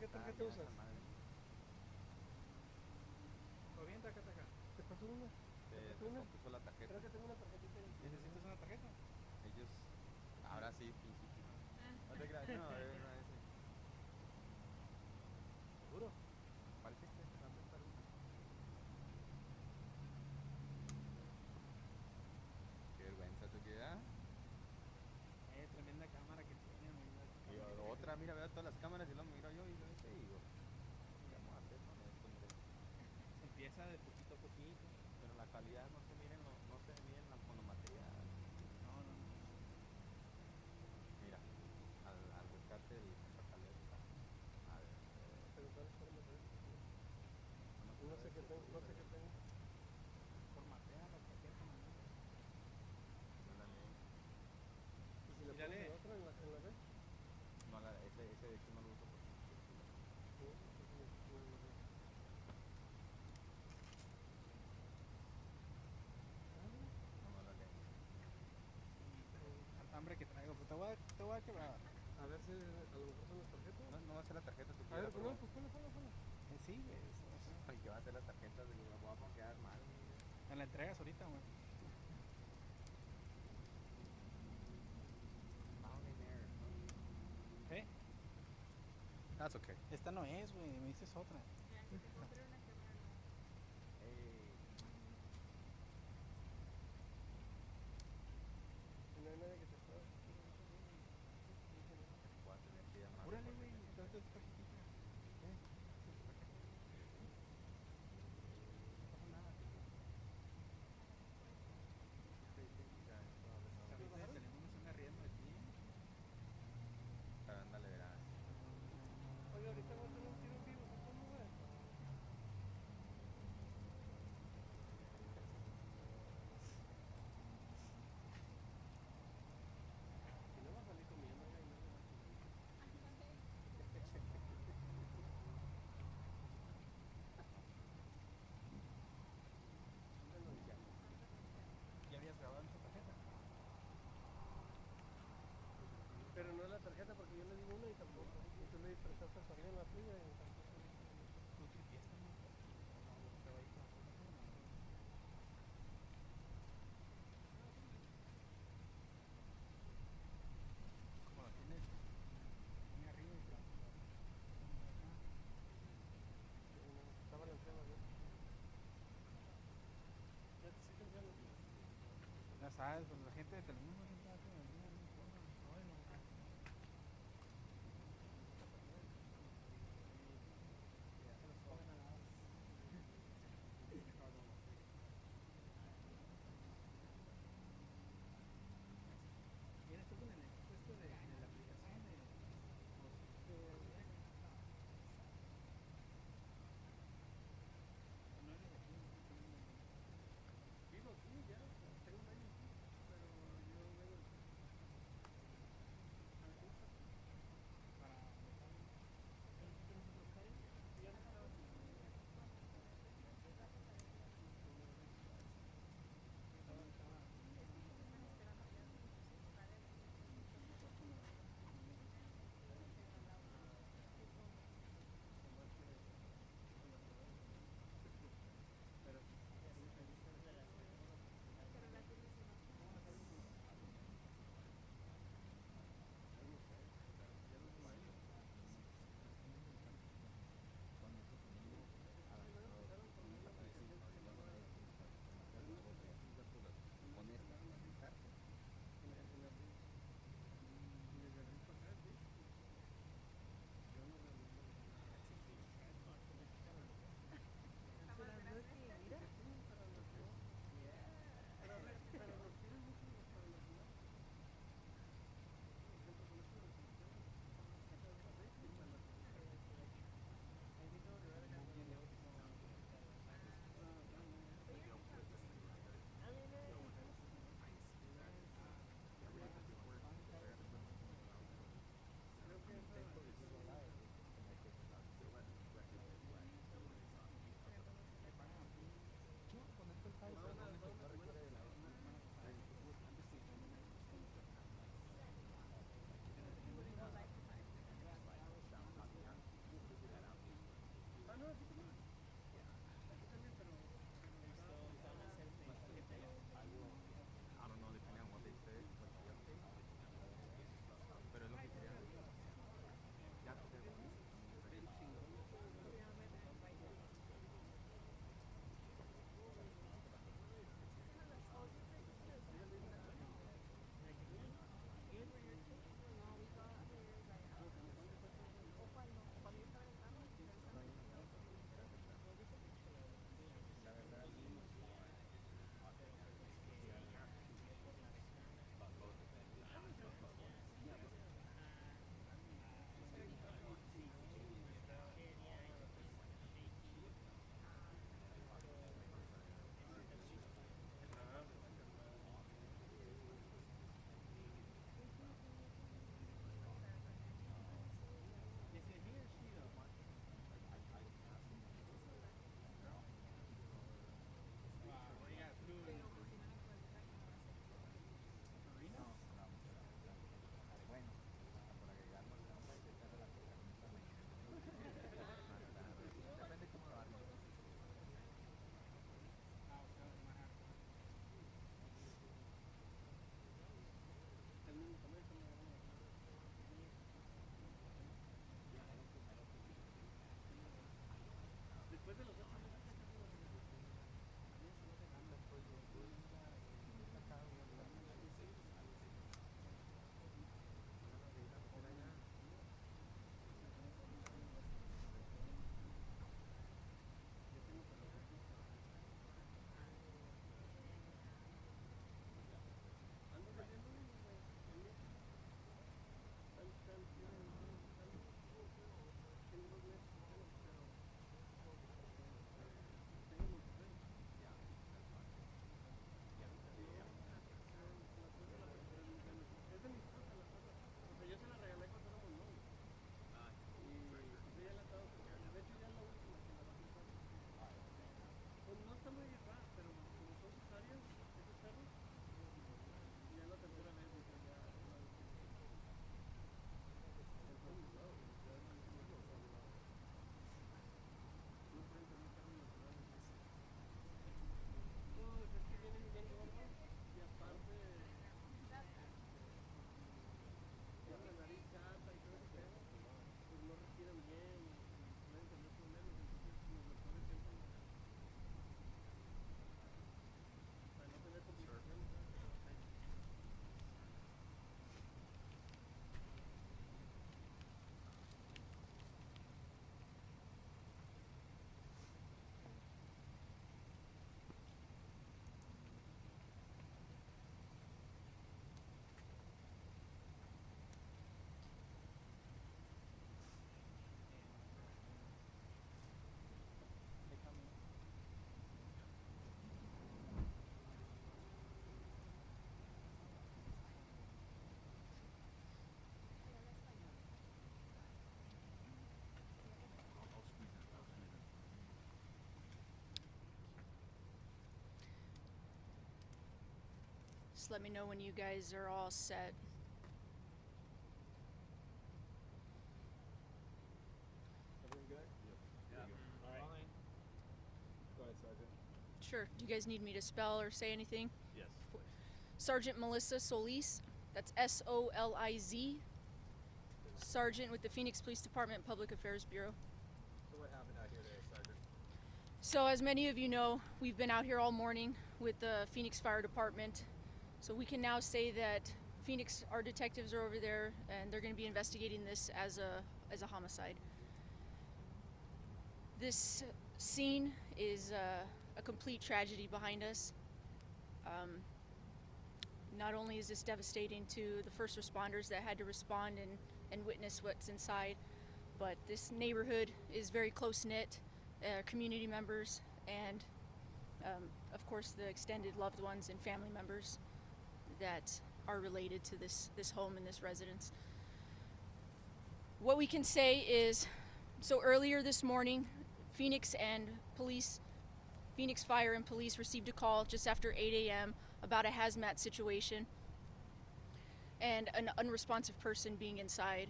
¿Qué tarjeta usas? ¿Todo bien, taca, taca? ¿Te pasó una? Se descompuso la tarjeta. Creo que tengo una tarjetita ahí. ¿Necesitas una tarjeta? Ellos, ahora sí, principio. No te creas, no, no es. ¿Seguro? Parece que se va a prestar una. Qué vergüenza te queda. Tremenda cámara que tiene, Y otra, mira, veo todas las cámaras y lo miro yo y lo dice y digo, ¿qué vamos a hacer con esto, hombre? Se empieza de poquito a poquito. Pero la calidad no se mide no se mide con los materiales. No, no, no. Mira, al buscarte el portatalenta, a ver, Pero ¿cuál forma de eso? No sé qué tengo, no sé qué tengo. Formatea la tarjeta, man. no la leí. ¿Y si le Sí, la pones lee. en la otra, en la B? No, ese de hecho no lo uso porque no quiero que lo lea. Sí, no, no, no. No la leí. Harta hambre que traigo, pues te voy a quebrar. A ver si a lo mejor son las tarjetas. No va a ser la tarjeta, tú A ver, quieras probar. pues ponle. Sí, güey. Ay, que va a ser la tarjeta, de que vamos a quedar mal. Me la entregas ahorita, güey. Found in error. ¿Eh? That's okay. Esta no es, güey. Me dices otra. Ya, que te compré una cámara nueva. Hey. No hay nadie que te está. Voy a tener que llamar. Órale, güey. Trata esta tarjetita. No pasa nada, sí, ya, Ahorita el teléfono se anda riendo de ti. pero ándale, verás. Oye, ahorita voy a tener un tiro en vivo, ¿cómo ves? Si no va a salir comiendo, ya y no le va a ¿Ya habías grabado en tu tarjeta? Pero no es la tarjeta porque yo le di una y tampoco. Y tú le prestaste también la tuya y tampoco. Tú tripiaste, ¿no? No, te va a ir con la foto, ¿no? Como la tienes muy arriba y te Estaba la entrada, ¿no? Ya te estoy pensando. ya sabes, pues la gente de Telemundo siempre hace la misma forma. Bueno, ya se los joven a las. ¿Tienes tú con el puesto de la aplicación de no eres aquí? Vivo aquí ya, tengo un año aquí, pero yo Just let me know when you guys are all set. Everything good? Yeah. All right. Go ahead, Sergeant. Sure. Do you guys need me to spell or say anything? Yes. Sergeant Melissa Solis. That's S-O-L-I-Z. Sergeant with the Phoenix Police Department Public Affairs Bureau. So what happened out here today, Sergeant? So as many of you know, we've been out here all morning with the Phoenix Fire Department. So we can now say that Phoenix, our detectives are over there and they're going to be investigating this as a homicide. This scene is a complete tragedy behind us. Not only is this devastating to the first responders that had to respond and witness what's inside, but this neighborhood is very close-knit, community members, and of course the extended loved ones and family members that are related to this home and this residence. What we can say is, so earlier this morning, Phoenix Fire and Police received a call just after 8 a.m. about a hazmat situation and an unresponsive person being inside.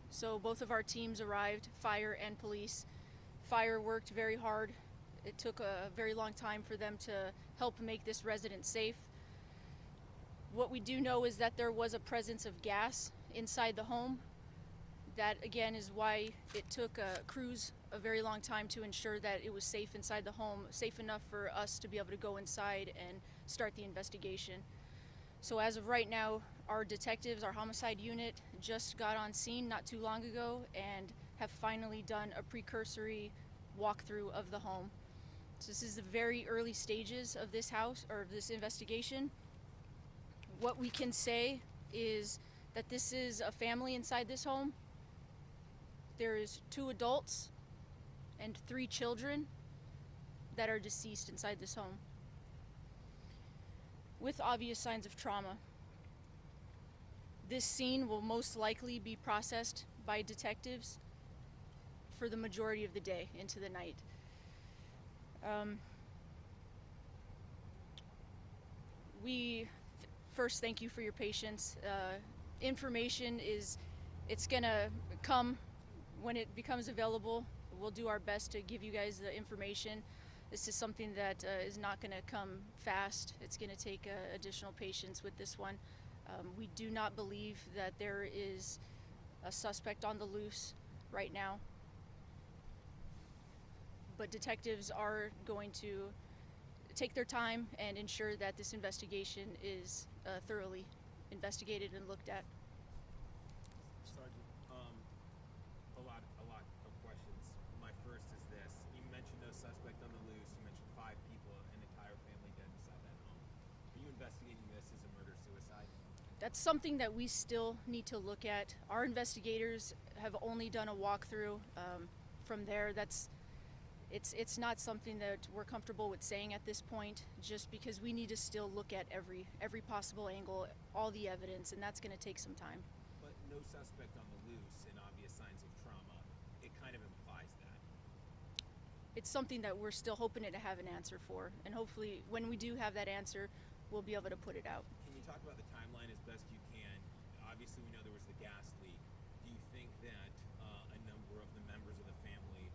So both of our teams arrived, fire and police. Fire worked very hard. It took a very long time for them to help make this resident safe. What we do know is that there was a presence of gas inside the home. That again is why it took crews a very long time to ensure that it was safe inside the home, safe enough for us to be able to go inside and start the investigation. So as of right now, our detectives, our homicide unit, just got on scene not too long ago and have finally done a precursory walkthrough of the home. So this is the very early stages of this house, or this investigation. What we can say is that this is a family inside this home. There is 2 adults and 3 children that are deceased inside this home with obvious signs of trauma. This scene will most likely be processed by detectives for the majority of the day into the night. We first thank you for your patience. Information it's gonna come when it becomes available. We'll do our best to give you guys the information. This is something that is not going to come fast. It's going to take additional patience with this one. We do not believe that there is a suspect on the loose right now, but detectives are going to take their time and ensure that this investigation is thoroughly investigated and looked at. Sergeant, a lot of questions. My first is this. You mentioned no suspect on the loose. You mentioned 5 people, an entire family dead inside that home. Are you investigating this as a murder-suicide? That's something that we still need to look at. Our investigators have only done a walkthrough. From there, it's not something that we're comfortable with saying at this point, just because we need to still look at every possible angle, all the evidence, and that's going to take some time. But no suspect on the loose and obvious signs of trauma, it kind of implies that. It's something that we're still hoping to have an answer for, and hopefully when we do have that answer, we'll be able to put it out. Can you talk about the timeline as best you can? Obviously, we know there was the gas leak. Do you think that a number of the members of the family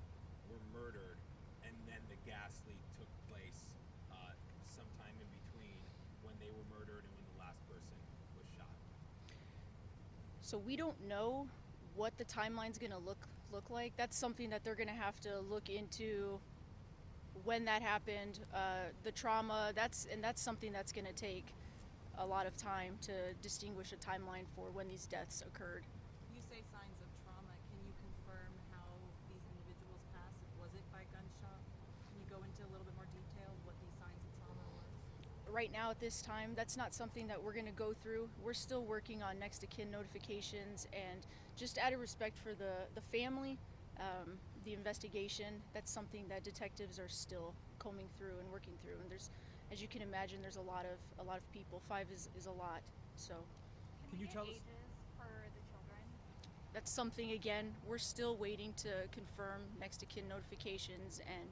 were murdered, and then the gas leak took place sometime in between when they were murdered and when the last person was shot? So we don't know what the timeline's going to look like. That's something that they're going to have to look into when that happened, the trauma. That's something that's going to take a lot of time to distinguish a timeline for when these deaths occurred. You say signs of trauma. Can you confirm how these individuals passed? Was it by gunshot? Can you go into a little bit more detail what these signs of trauma were? Right now at this time, that's not something that we're going to go through. We're still working on next of kin notifications, and just out of respect for the family, the investigation, that's something that detectives are still combing through and working through. And there's, as you can imagine, there's a lot of people. 5 is a lot. So Can you tell us ages for the children? that's something, again, we're still waiting to confirm next of kin notifications, and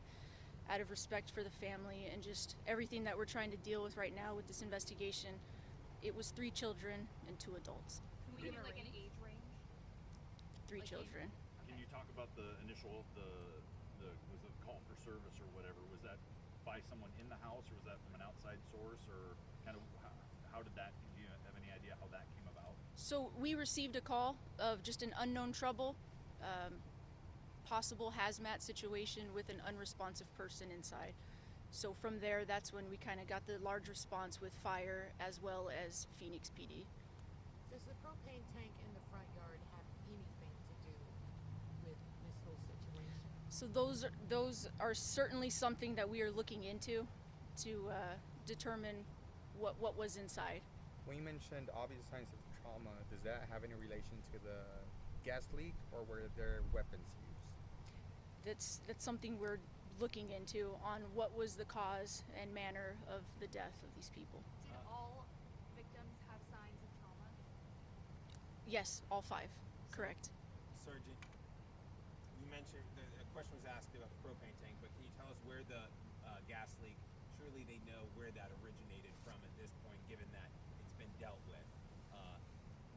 out of respect for the family and just everything that we're trying to deal with right now with this investigation, It was 3 children and 2 adults. Can we give it like an age range? 3 Like children. Can you talk about the initial, the was it call for service or whatever? Was that by someone in the house, or was that from an outside source, or kind of how did that? Do you have any idea how that came about? So we received a call of just an unknown trouble, possible hazmat situation with an unresponsive person inside. So from there, that's when we kind of got the large response with fire as well as Phoenix PD. Does the propane tank in the front yard have anything to do with this whole situation? So those are certainly something that we are looking into to determine what was inside. When you mentioned obvious signs of trauma, does that have any relation to the gas leak, or were there weapons used? That's something we're looking into on what was the cause and manner of the death of these people. Did all victims have signs of trauma? Yes, all 5. Correct. Sergeant, you mentioned a question was asked about the propane tank, but can you tell us where the gas leak? Surely they know where that originated from at this point, given that it's been dealt with.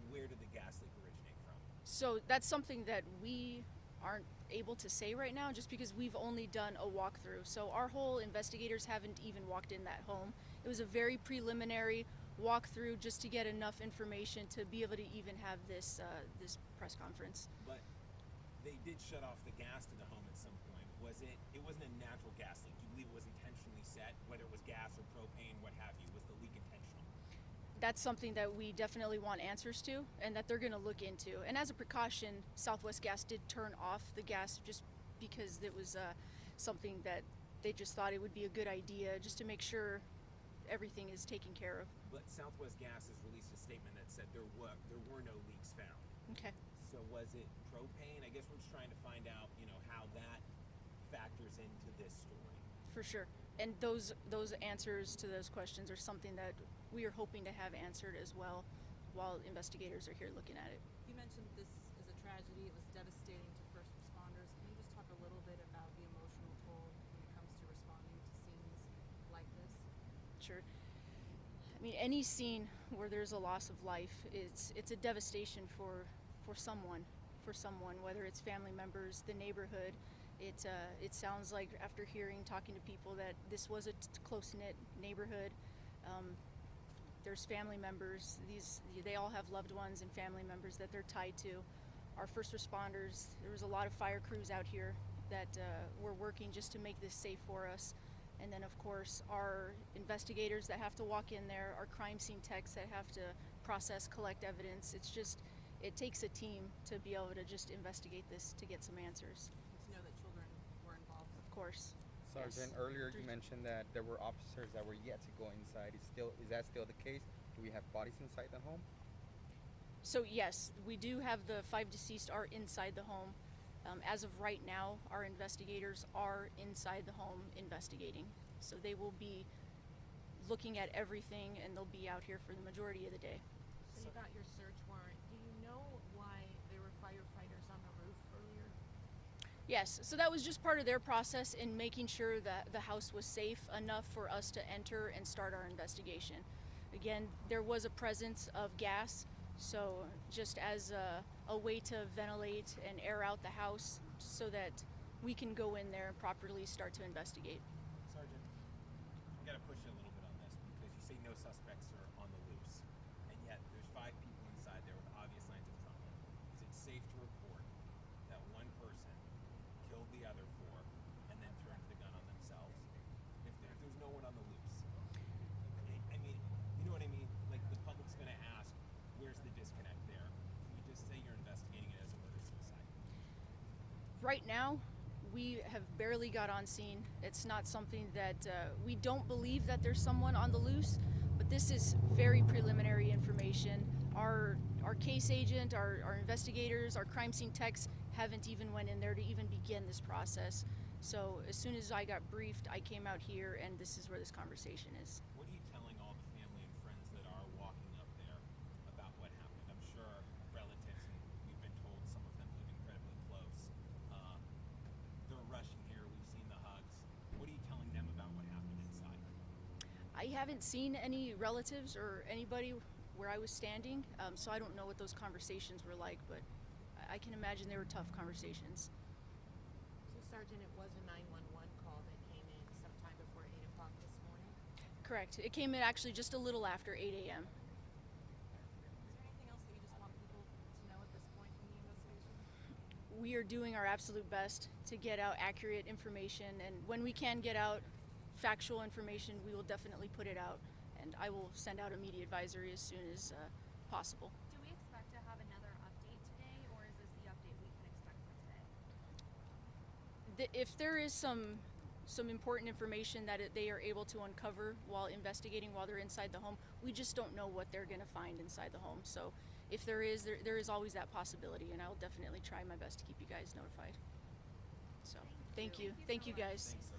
Where did the gas leak originate from? So that's something that we aren't able to say right now, just because we've only done a walkthrough. So our whole investigators haven't even walked in that home. It was a very preliminary walkthrough just to get enough information to be able to even have this this press conference. But they did shut off the gas to the home at some point. It wasn't a natural gas leak. Do you believe it was intentionally set, whether it was gas or propane, what have you? Was the leak intentional? That's something that we definitely want answers to, and that they're going to look into. And as a precaution, Southwest Gas did turn off the gas just because it was something that they just thought it would be a good idea, just to make sure everything is taken care of. But Southwest Gas has released a statement that said there were no leaks found. Okay. So was it propane? I guess we're just trying to find out, how that factors into this story. For sure. And those answers to those questions are something that we are hoping to have answered as well while investigators are here looking at it. You mentioned this is a tragedy. It was devastating to first responders. Can you just talk a little bit about the emotional toll when it comes to responding to scenes like this? Sure. I mean, any scene where there's a loss of life, it's a devastation for someone, whether it's family members, the neighborhood. It sounds like, after talking to people, that this was a close-knit neighborhood. There's family members. They all have loved ones and family members that they're tied to. Our first responders, there was a lot of fire crews out here that were working just to make this safe for us. And then, of course, our investigators that have to walk in there, our crime scene techs that have to process, collect evidence. It takes a team to be able to just investigate this to get some answers. To know that children were involved. Of course. Sergeant, Yes. earlier you mentioned that there were officers that were yet to go inside. Is that still the case? Do we have bodies inside the home? So yes, we do have the 5 deceased are inside the home. As of right now, our investigators are inside the home investigating. So they will be looking at everything, and they'll be out here for the majority of the day. So you got your search warrant. Do you know why there were firefighters on the roof earlier? Yes, so that was just part of their process in making sure that the house was safe enough for us to enter and start our investigation. Again, there was a presence of gas, so just as a way to ventilate and air out the house so that we can go in there and properly start to investigate. Sergeant, I gotta push you a little bit on this, because you say no suspects are on the loose, and yet there's 5 people inside there with obvious signs of trauma. Is it safe to report that one person killed the other 4 and then turned the gun on themselves? If there's no one on the loose, I mean, you know what I mean? Like, the public's gonna ask, where's the disconnect there? Can you just say you're investigating it as a murder-suicide? Right now, we have barely got on scene. It's not something that we don't believe that there's someone on the loose, but this is very preliminary information. Our case agent, our investigators, our crime scene techs haven't even went in there to even begin this process. So as soon as I got briefed, I came out here, and this is where this conversation is. What are you telling all the family and friends that are walking up there about what happened? I'm sure relatives, and we've been told some of them live incredibly close. They're rushing here. We've seen the hugs. What are you telling them about what happened inside? I haven't seen any relatives or anybody where I was standing, so I don't know what those conversations were like, but I can imagine they were tough conversations. So, Sergeant, it was a 911 call that came in sometime before 8 o'clock this morning? Correct. It came in actually just a little after 8 a.m. Is there anything else that you just want people to know at this point in the investigation? We are doing our absolute best to get out accurate information, and when we can get out factual information, we will definitely put it out, and I will send out a media advisory as soon as possible. Do we expect to have another update today, or is this the update we can expect for today? If there is some important information that they are able to uncover while investigating, while they're inside the home, we just don't know what they're going to find inside the home. So if there is always that possibility, and I'll definitely try my best to keep you guys notified. So thank you Thank you so guys. Thanks,